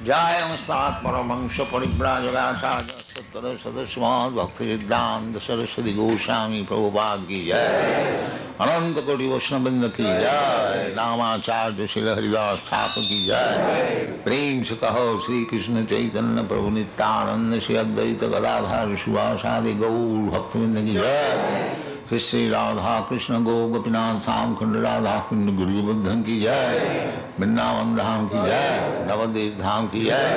Jayamstat Paramahamsa Parivrajagacharya Suttara Sadaswad Bhakti Siddhanta Saraswati Goswami Prabhupada ki jai, Ananta Koti Vaishnavrinda ki jai, Ramacharya Srila Haridas Thakur ki jai, Prem se kaho Sri Krishna Chaitanya Prabhu Nityananda Sri Advaita Gadadhar Shivasadi Gaur Bhaktivinoda ki jai, Shri Radha Krishna Go Gopinath Sam Khund Radha Khund Guru Buddhan ki jai, Vrindavan Dham ki jai, Navadev Dham ki jai,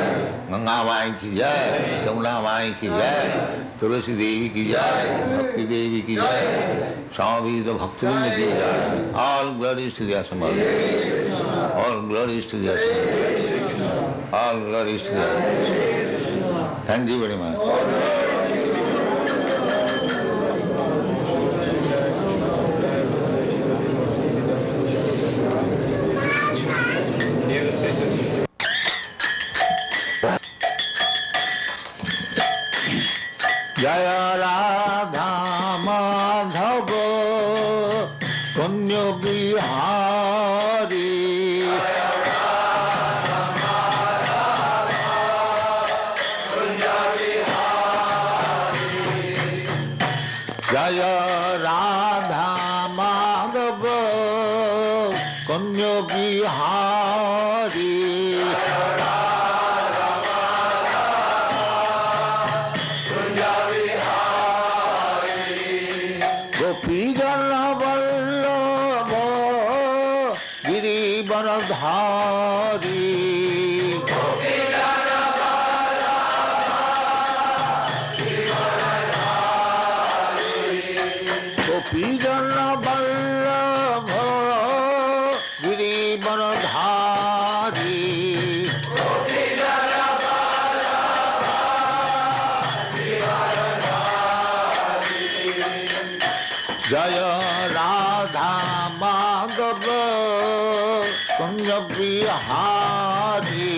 Ganga Mai ki jai, Jamuna Mai ki jai, Tulasi Devi ki jai, Bhakti Devi ki jai, Swami the Bhaktivinoda ki jai. All glories to the Asambhava. All glories to the Asambhava. All glories to the Asambhava. Thank you very much. Jaya Radha Madhava Kunya Bihari Jaya Radha Madhava Kunya Bihari Jaya Radha Madhava Kunya Bihari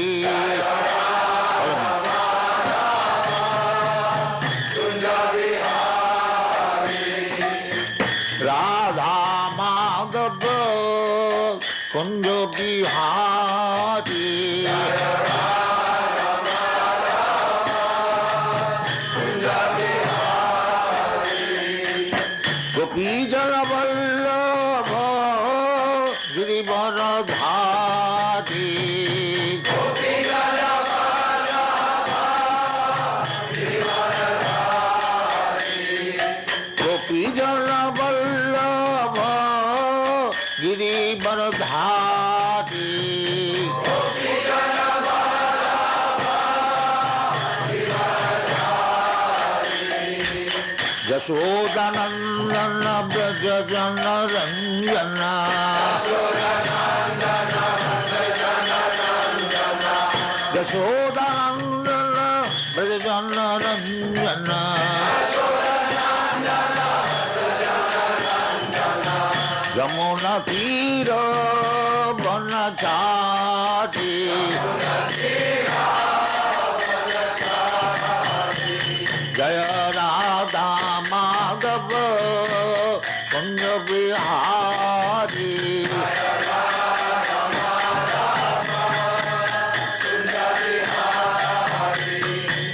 Yashodanandana Brajajana Ranjana Yashodanandana Brajajana Ranjana Jamuna Tira Banachati Jaya Radha Madhava Kunya Bihari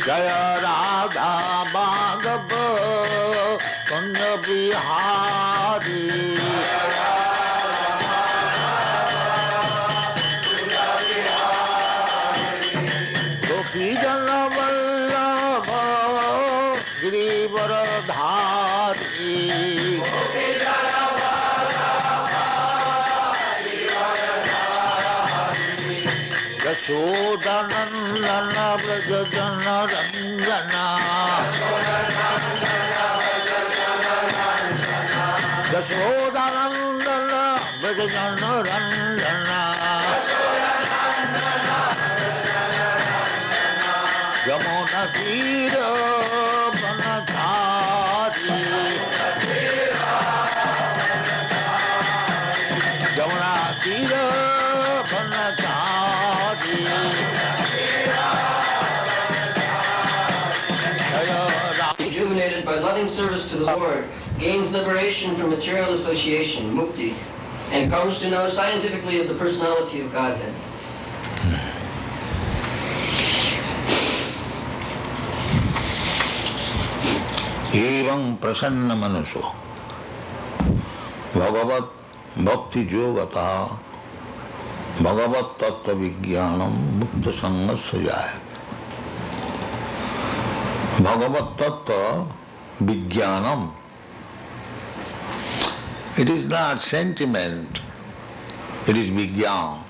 Jaya Radha Madhava Kunya Bihari Gopi Jana Vallabha Girivaradhari Yashodanandana Brajajana Ranjana Yashodanandana Brajajana Ranjana Yamuna Tira Banachari Yamuna Tira Banachari Rejuvenated by loving service to the Lord, gains liberation from material association, mukti, and comes to know scientifically of the personality of Godhead. Evam prasanna manuso Bhagavat bhakti yogata Bhagavat tattva vijnanam mukta sangasya jaya. Bhagavat tattva vijnanam. It is not sentiment, it is vijnan.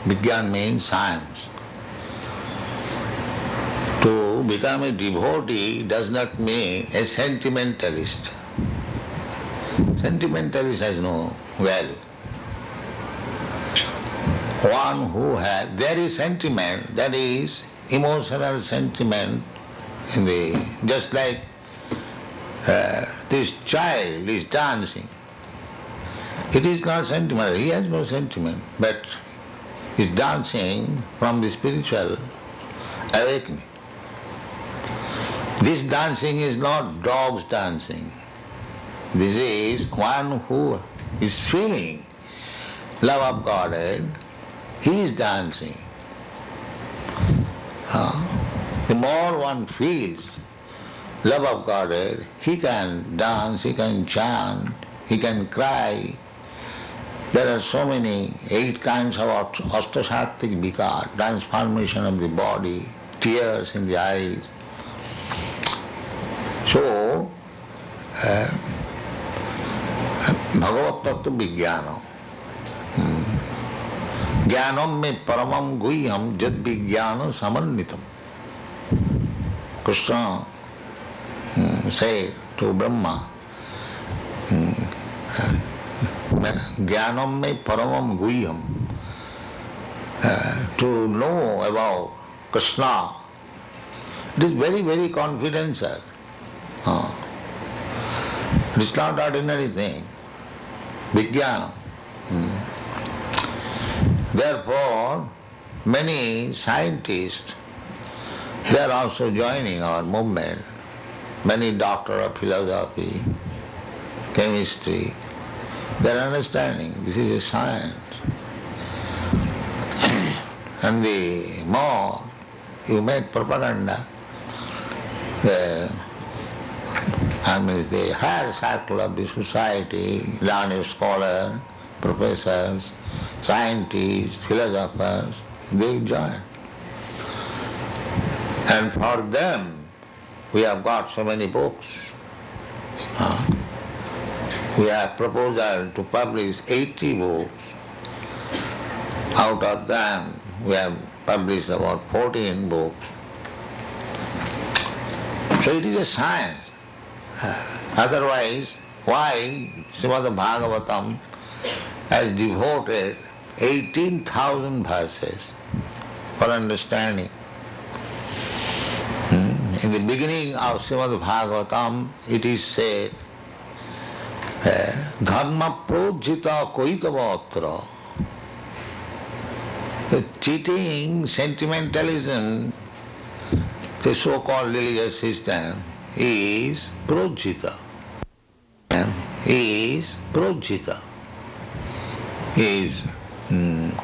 Vijnan means science. To become a devotee does not mean a sentimentalist. Sentimentalist has no value. One who has, there is sentiment, that is emotional sentiment in the, just like this child is dancing. It is not sentimental, he has no sentiment, but is dancing from the spiritual awakening. This dancing is not dogs dancing. This is one who is feeling love of Godhead, he is dancing. The more one feels love of Godhead, he can dance, he can chant, he can cry. There are so many, 8 kinds of ashtasattvik vikar, transformation of the body, tears in the eyes. So, Bhagavat tattva vijnanam. Jnanam me paramam guhyam jad vijnana samannitam. Krishna said to Brahma, Jnanam me paramam guhyam. To know about Krishna, it is very, very confidential. It is not ordinary thing. Vijnana. Therefore, many scientists, they are also joining our movement. Many doctors of philosophy, chemistry, they are understanding this is a science. And the more you make propaganda, the higher circle of the society, learned scholars, professors, scientists, philosophers, they join. And for them, we have got so many books. We have proposal to publish 80 books. Out of them, we have published about 14 books. So it is a science. Otherwise, why Srimad Bhagavatam has devoted 18,000 verses for understanding? In the beginning of Srimad Bhagavatam, it is said, Dharma projita koitavatra. The cheating, sentimentalism, the so-called religious system is projita. Is projita. Is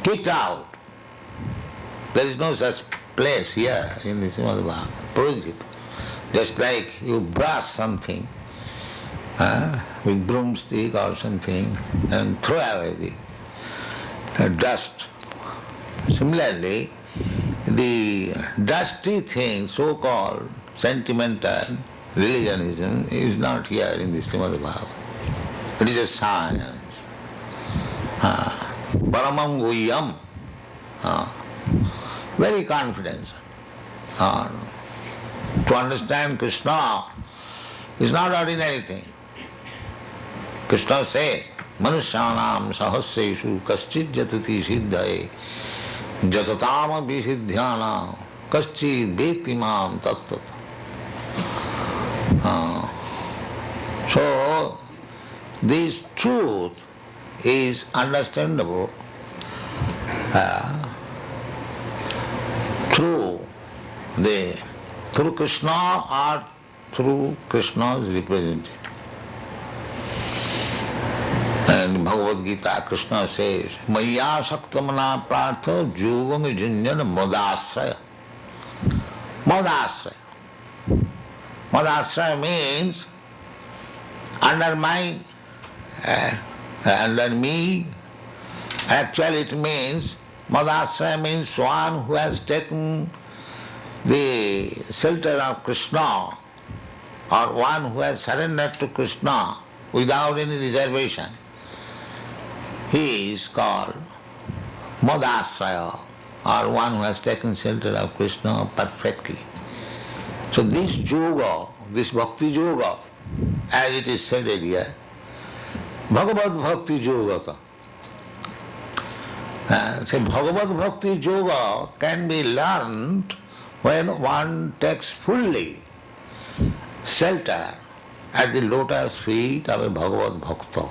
kicked out. There is no such place here in the Srimad Bhagavatam. Projita. Just like you brush something with broomstick or something and throw away the dust. Similarly, the dusty thing, so-called sentimental religionism, is not here in the Srimad Bhagavatam. It is a science. Paramam guhyam. Very confidential. To understand Krishna is not ordinary thing. Krishna says, Manusyanam sahasreshu kaschid jatati siddhaye jatatama visidhyana kaschid vetimam tattvat. So, this truth is understandable through Krishna or through Krishna's representative. And in Bhagavad Gita, Krishna says, Maya saktamana prartha yogam junjana madasraya. Madasraya. Madhasraya means under me. Actually it means, Madhasraya means one who has taken the shelter of Krishna, or one who has surrendered to Krishna without any reservation. He is called Madhasraya, or one who has taken shelter of Krishna perfectly. So this yoga, this bhakti yoga, as it is said earlier, Bhagavad Bhakti Yoga. So Bhagavad Bhakti Yoga can be learned when one takes fully shelter at the lotus feet of a Bhagavad Bhakta.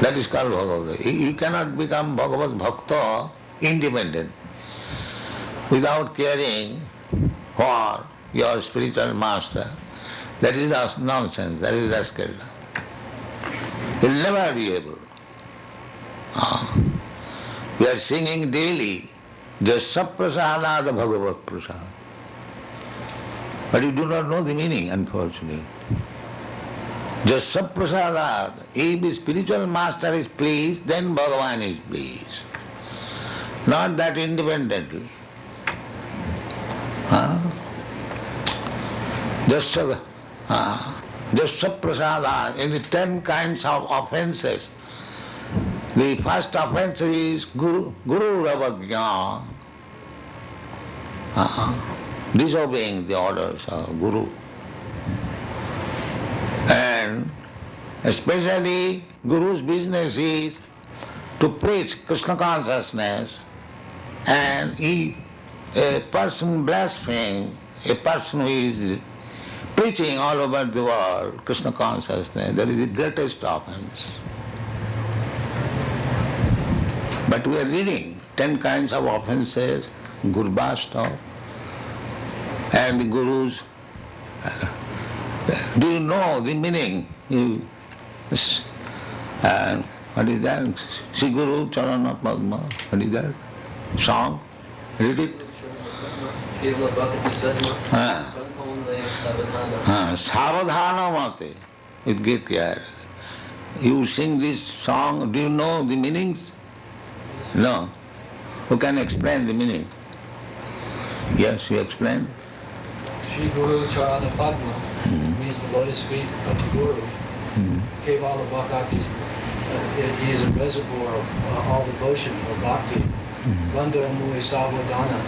That is called Bhagavad. You cannot become Bhagavad Bhakta independent without caring for your spiritual master. That is nonsense, that is rascal. You will never be able. We are singing daily, Jasya Prasadada Bhagavat Prasad. But you do not know the meaning, unfortunately. Jasya Prasadad. If the spiritual master is pleased, then Bhagavan is pleased. Not that independently. Jasya Prasadad. In the 10 kinds of offences, the first offence is Guru Ravagya, disobeying the orders of Guru. And especially Guru's business is to preach Krishna consciousness, and if a person blasphemes, a person who is preaching all over the world Krishna consciousness, that is the greatest offense. But we are reading 10 kinds of offences, Gurbasta, and the Guru's. Do you know the meaning? What is that? Sri Guru Charana Padma. What is that? Song? Read it. Savadhana Mate. With great care. You sing this song, do you know the meanings? No. Who can explain the meaning? Yes, you explain. Shri Guru Charana Padma means the lotus feet of the Guru. Kevala Bhakti, he is a reservoir of all devotion or bhakti. Gandha Mui Savadana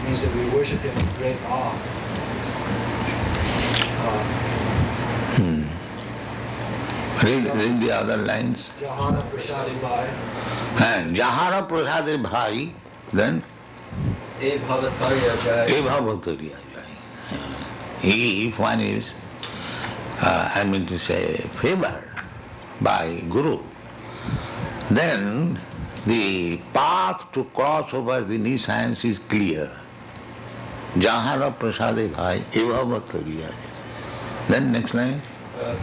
means that we worship him with great awe. Read the other lines. Jahana Prasadi Bhai. And Jahana Prasadi Bhai, then? E Bhavatariya Jai. E Bhavatariya Jai. If one is, favored by Guru, then the path to cross over the nescience is clear. Jahana Prasadi Bhai, E Bhavatariya Jai. Then next line.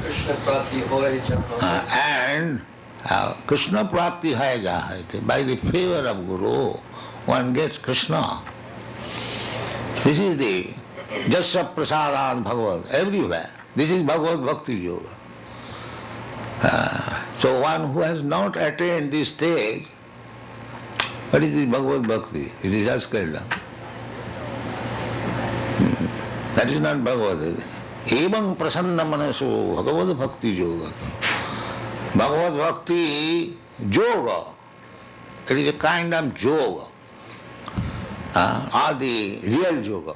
Krishna Prati Hoy Jahana. And Krishna Prati Hai Jahate. By the favor of Guru, one gets Krishna. This is the Jasya Prasadad Bhagavad, everywhere. This is Bhagavad Bhakti Yoga. So one who has not attained this stage, what is the Bhagavad Bhakti? It is just Kerala. That is not Bhagavad. Evam prasanna manaso Bhagavad Bhakti Yoga. Bhagavad Bhakti Yoga, it is a kind of yoga, or the real yoga.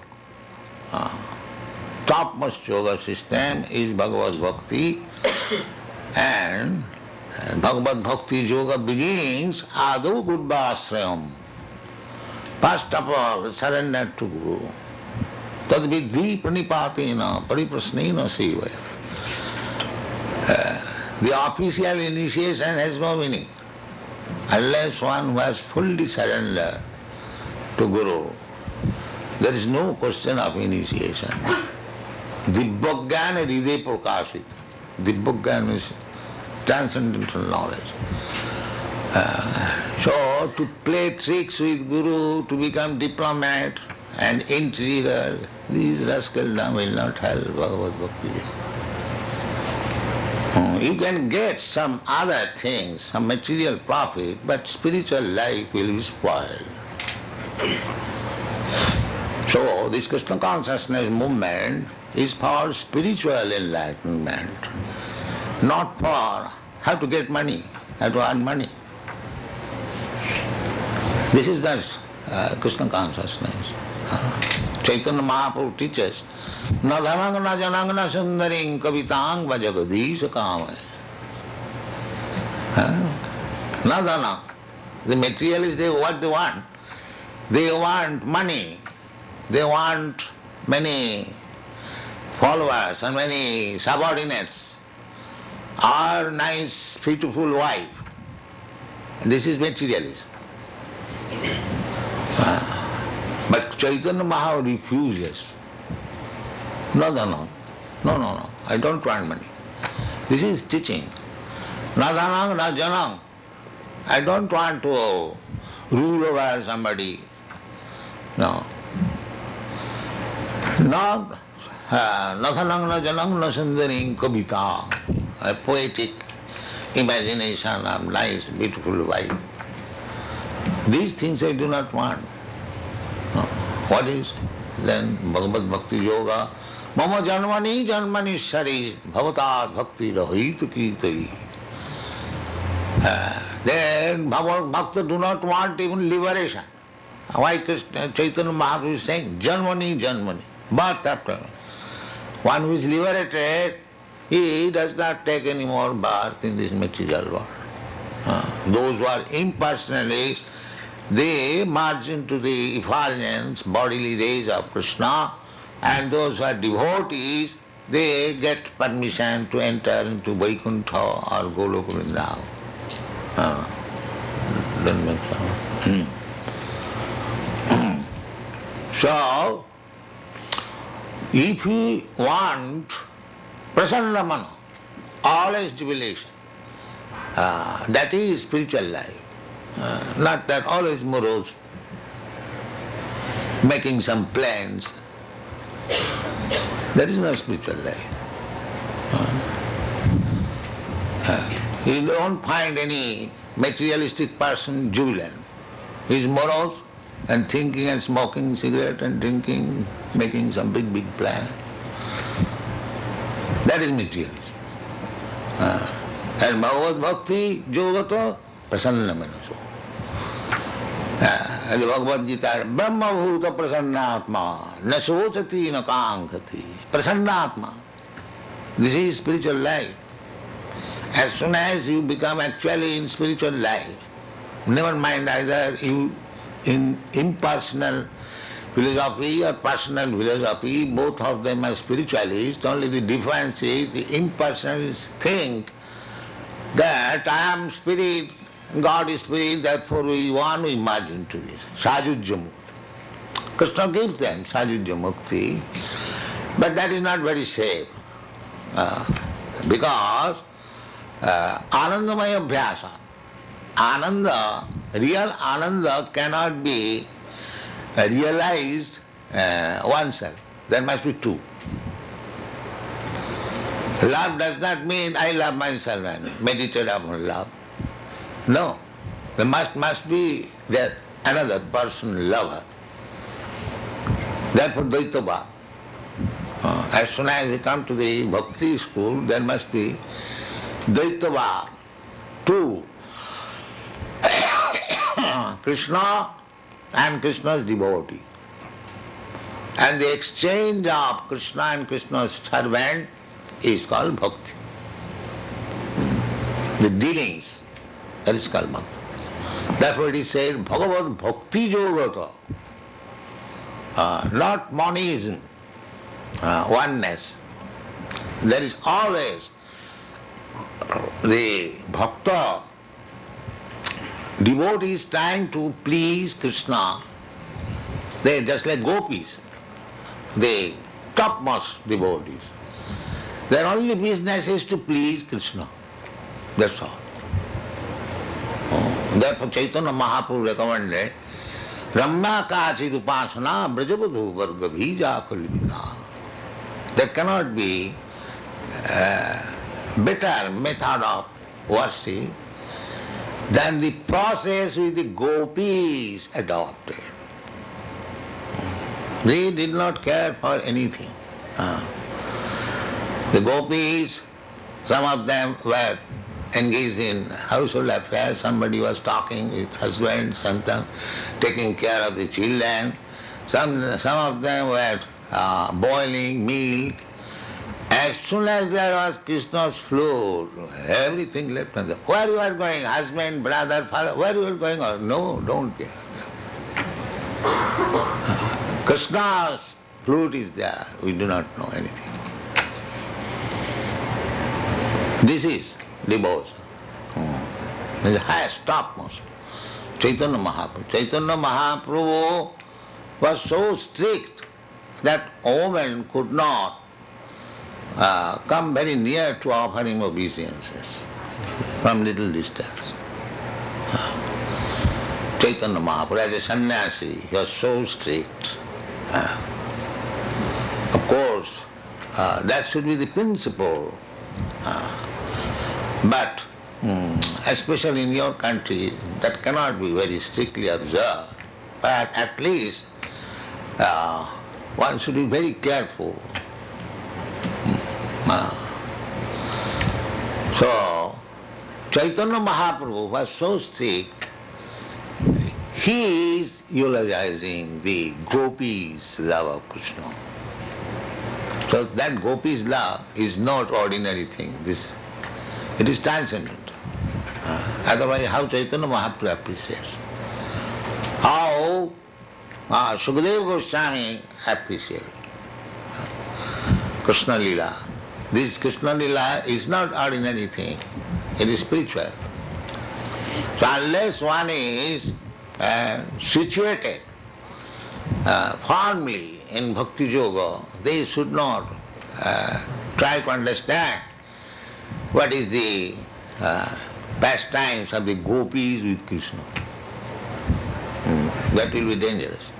Topmost yoga system is Bhagavad Bhakti, and Bhagavad Bhakti Yoga begins Adu Gurvasrayam. First of all, surrender to Guru. Tad vidhi pranipatina pariprasnena sevaya. The official initiation has no meaning unless one who has fully surrendered to Guru. There is no question of initiation. Dibbogyan hriday prakashit. Dibbogyan is transcendental knowledge. So to play tricks with Guru, to become diplomat, and intriguer, these rascals will not help Bhagavad Bhakti. You can get some other things, some material profit, but spiritual life will be spoiled. So this Krishna consciousness movement is for spiritual enlightenment, not for how to get money, how to earn money. This is the Krishna consciousness. Chaitanya Mahaprabhu teaches, na dhanang na janang na sundaring kavitang vajagadisha kamaya. Na dhanang. The materialists, what they want? They want money. They want many followers and many subordinates, or nice, beautiful wife. This is materialism. But Chaitanya Mahaprabhu refuses. No, I don't want money. This is teaching. Na dhanang, na janang. I don't want to rule over somebody. No. Na dhanang, na janang, na sundaring kavita. A poetic imagination of nice, beautiful wife. These things I do not want. What is then Bhagavad Bhakti Yoga? Mama janmani janmani shari bhavatat bhakti rahit kirtai. Then Bhagavad Bhakta do not want even liberation. Why Krishna, Chaitanya Mahaprabhu is saying janmani janmani, birth after. One who is liberated, he does not take any more birth in this material world. Those who are impersonalists, they merge into the effulgence, bodily rays of Krishna, and those who are devotees, they get permission to enter into Vaikuntha or Goloka Vrindavan. Don't make sound. So, if you want prasanna mana, always jubilation, that is spiritual life. Not that always morose, making some plans. That is not spiritual life. You don't find any materialistic person jubilant. He is morose and thinking and smoking cigarette and drinking, making some big plan. That is materialism. And Bhagavad Bhakti Yogata prasanna manaso. And the Bhagavad Gita, Brahma Bhuta Prasannatma, na sochati na kankati. Prasannatma. This is spiritual life. As soon as you become actually in spiritual life, never mind either you in impersonal philosophy or personal philosophy, both of them are spiritualists, only the difference is the impersonalists think that I am spirit, God is spirit, therefore we want to merge into this. Sajujya Mukti. Krishna gives them Sajujya Mukti, but that is not very safe. Because Anandamaya Abhyasa, Ananda, real Ananda cannot be realized oneself. There must be two. Love does not mean I love myself and meditate upon love. No. There must be that another person lover. Therefore Dvaita Bhava. As soon as we come to the Bhakti school, there must be Dvaita Bhava. Two. Krishna and Krishna's devotee. And the exchange of Krishna and Krishna's servant is called bhakti. The dealings, that is called bhakti. Therefore it is said, Bhagavad Bhakti Yogata, not monism, oneness. There is always the bhakta, devotee is trying to please Krishna. They are just like gopis, the topmost devotees. Their only business is to please Krishna. That's all. Therefore Chaitanya Mahaprabhu recommended Ramya kachid upasana brajavadhu varga bhija kalvita. There cannot be better method of worship than the process which the gopis adopted. They did not care for anything. The gopis, some of them were engaged in household affairs. Somebody was talking with husband, sometimes taking care of the children. Some of them were boiling milk. As soon as there was Krishna's flute, everything left on the... Where you are going? Husband, brother, father, where you are going? No, don't care. Krishna's flute is there. We do not know anything. This is devotion. The highest, topmost. Chaitanya Mahaprabhu. Chaitanya Mahaprabhu was so strict that a woman could not come very near to offer him obeisances from little distance. Chaitanya Mahaprabhu, as a sannyasi, he was so strict. Of course, that should be the principle. But especially in your country, that cannot be very strictly observed. But at least one should be very careful. So, Chaitanya Mahaprabhu was so strict, he is eulogizing the gopis' love of Krishna. So that gopis' love is not ordinary thing. It is transcendent. Otherwise, how Chaitanya Mahaprabhu appreciates? How Sukadeva Goswami appreciates Krishna Lila. This Krishna Lila is not ordinary thing. It is spiritual. So unless one is situated firmly in Bhakti Yoga, they should not try to understand what is the pastimes of the gopis with Krishna. That will be dangerous.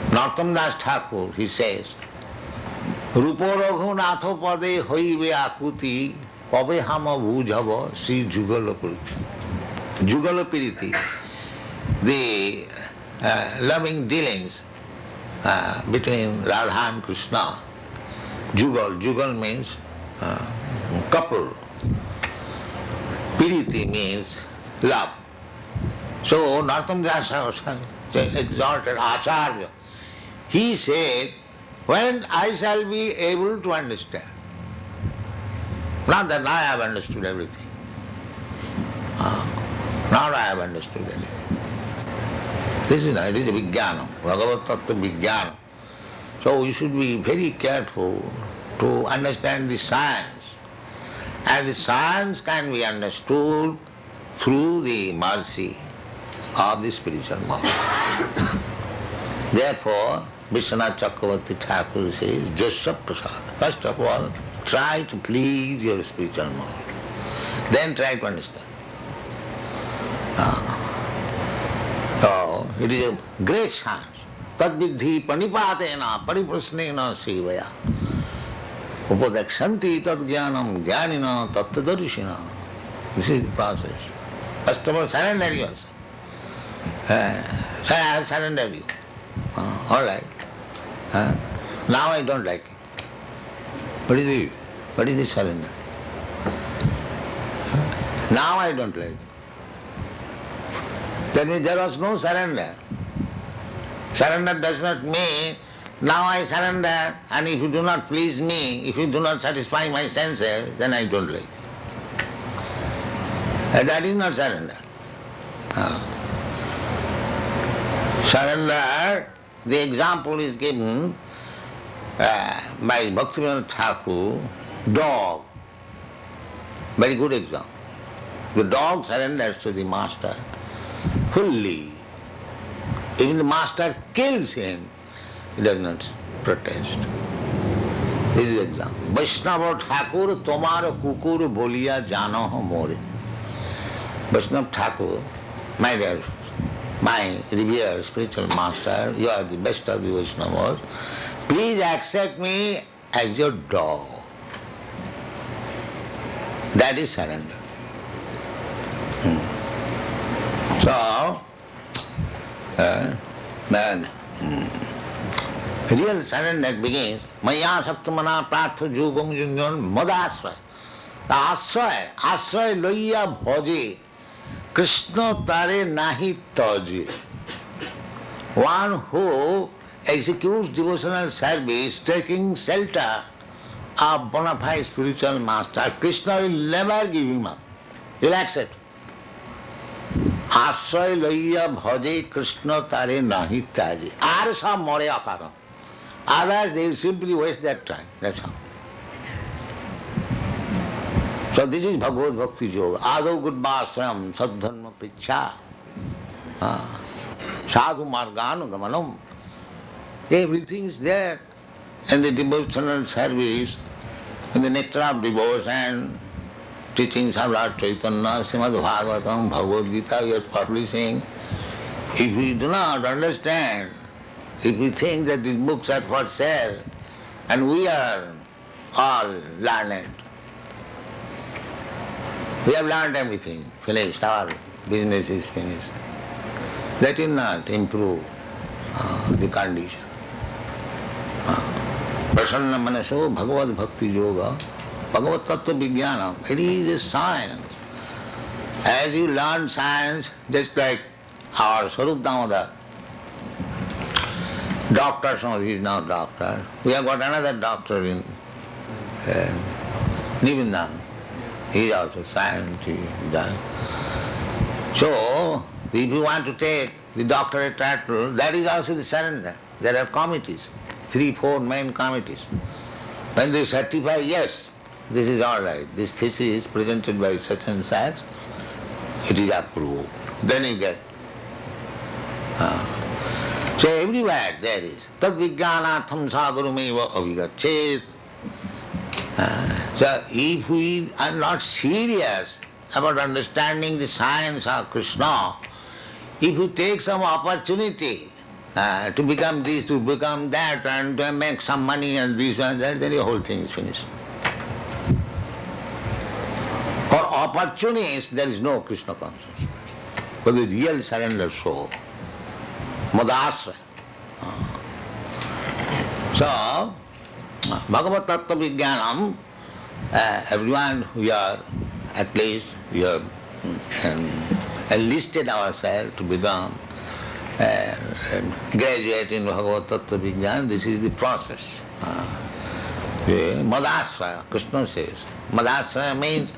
Narottam Das Thakur, he says, Rupo Raghunatho pade hoibe akuti pabe hama bhujhava si jugalapiriti. Jugalapiriti, the loving dealings between Radha and Krishna. Jugal means couple. Piriti means love. So Narottam Das exalted Acharya. He said, when I shall be able to understand, not that now I have understood everything. Now I have understood everything. This is it is a Vijnana, Bhagavad Tattva Vijnana. So we should be very careful to understand the science. And the science can be understood through the mercy of the spiritual master. Therefore, Vishwanath Chakravarti Thakur says, Jasya Prasad. First of all, try to please your spiritual master. Then try to understand. So, it is a great science. Tadvidhi panipatena pariprasnena sevaya. Upadekshanti tad jnanam jnanina tattadarshina. This is the process. First of all, surrender yourself. I have surrendered you. All right. Now I don't like it. What is it? What is this surrender? Now I don't like it. That means there was no surrender. Surrender does not mean, now I surrender, and if you do not please me, if you do not satisfy my senses, then I don't like it. That is not surrender. Surrender, the example is given by Bhaktivinoda Thakur, dog. Very good example. The dog surrenders to the master fully. Even the master kills him, he does not protest. This is the example. Vaishnava Thakur tomar kukur bolia jano ho more. Vaishnava Thakur, my dear, my revered spiritual master, you are the best of the Vaishnavas, please accept me as your dog. That is surrender. So, then real surrender begins, Maya Saptamana Pratha Jugam Junyan Madasra. The Asray Loya Bhoji, Krishna Tare Nahi Taji. One who executes devotional service taking shelter of bona fide spiritual master, Krishna will never give him up. He will accept. Asray Loya Bhoji, Krishna Tare Nahi Taji. Arsa More Akara. Others, they will simply waste their time. That's how. So this is Bhagavad Bhakti Yoga. Ado Gudbhasram Sadharma Picha. Sadhu Marganu Gamanam. Everything is there in the devotional service, in the nectar of devotion, teachings of Lord Chaitanya, Srimad Bhagavatam, Bhagavad Gita we are publishing. If we do not understand, if we think that these books are for sale, and we are all learned, we have learned everything, finished, our business is finished. That will not improve the condition. Prasanna Manaso Bhagavad Bhakti Yoga, Bhagavad Tattva Vijnanam, it is a science. As you learn science, just like our Swarup Damodar, doctor, he is now doctor. We have got another doctor in Nivindan. He is also scientist. So, if you want to take the doctorate title, that is also the surrender. There are committees, 3-4 main committees. When they certify, yes, this is all right, this thesis presented by such and such, it is approved. Then you get. So everywhere there is. Tad vijnanatham sagarumeva avigachet. So if we are not serious about understanding the science of Krishna, if you take some opportunity to become this, to become that, and to make some money and this and that, then the whole thing is finished. For opportunists, there is no Krishna consciousness. For the real surrender soul, Madasra. So, Bhagavad Tattva Vijnanam, everyone we are, at least we have enlisted ourselves to become graduate in Bhagavad Tattva Vijnana. This is the process. Madasraya, Krishna says. Madasraya means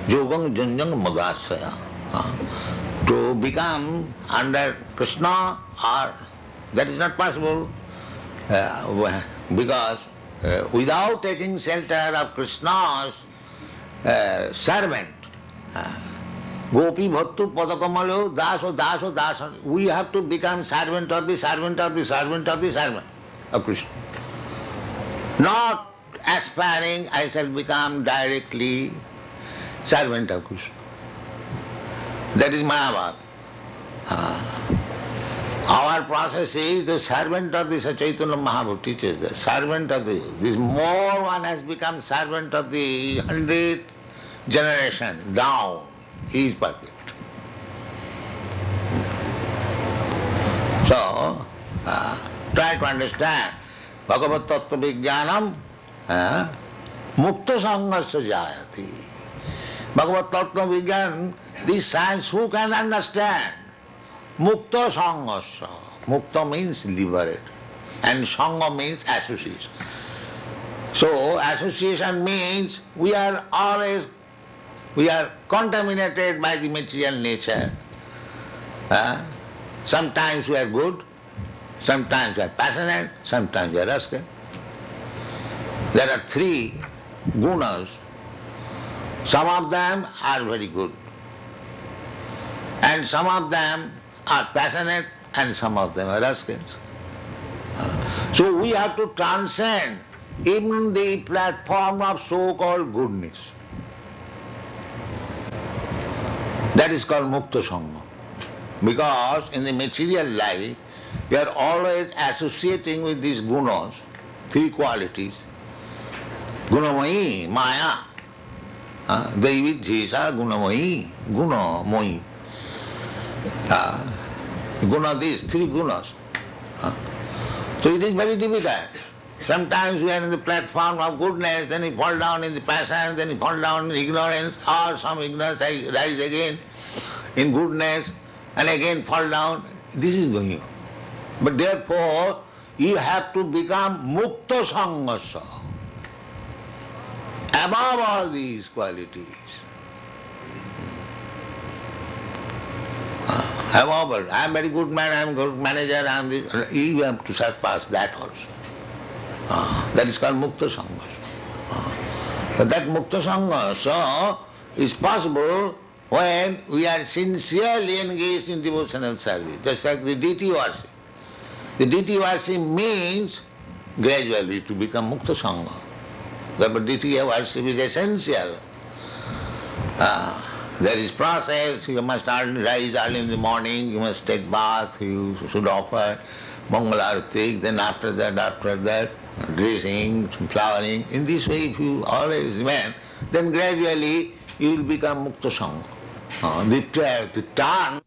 Yogam Junjang Madasraya. To become under Krishna, or that is not possible because without taking shelter of Krishna's servant, Gopi Bhattu Padakamalo, Daso, we have to become servant of the servant of the servant of the servant of Krishna. Not aspiring, I shall become directly servant of Krishna. That is Mahabharata. Our process is the servant of the Chaitanya Mahaprabhu teaches the servant of the, this more one has become servant of the 100th generation down. He is perfect. So, try to understand. Bhagavad Tattva Vijnanam Mukta Sanghasya Jayati. Bhagavad Tattva Vijnanam, this science who can understand? Mukta Sanghasya. Mukta means liberate. And Sangha means association. So, association means we are contaminated by the material nature. Sometimes we are good, sometimes we are passionate, sometimes we are rascal. There are 3 gunas. Some of them are very good, and some of them are passionate, and some of them are rascals. So we have to transcend even the platform of so-called goodness. That is called Mukta Sangha. Because in the material life, you are always associating with these gunas, three qualities. Gunamayi, Maya. Daividhesa Gunamayi, Gunamoyi. Guna, these three gunas. So it is very difficult. Sometimes we are in the platform of goodness, then we fall down in the passion, then we fall down in ignorance, or some ignorance rise again in goodness, and again fall down. This is going on. But therefore, you have to become mukta sangasa, above all these qualities. Above all, I am very good man, I am good manager, I am this. You have to surpass that also. That is called mukta sangasa. But that mukta sangasa is possible when we are sincerely engaged in devotional service, just like the deity worship. The deity worship means gradually to become mukta sangha. Therefore deity worship is essential. There is process, you must rise early in the morning, you must take bath, you should offer Mangalarati, then after that, dressing, flowering. In this way, if you always remain, then gradually you will become mukta sangha. The turn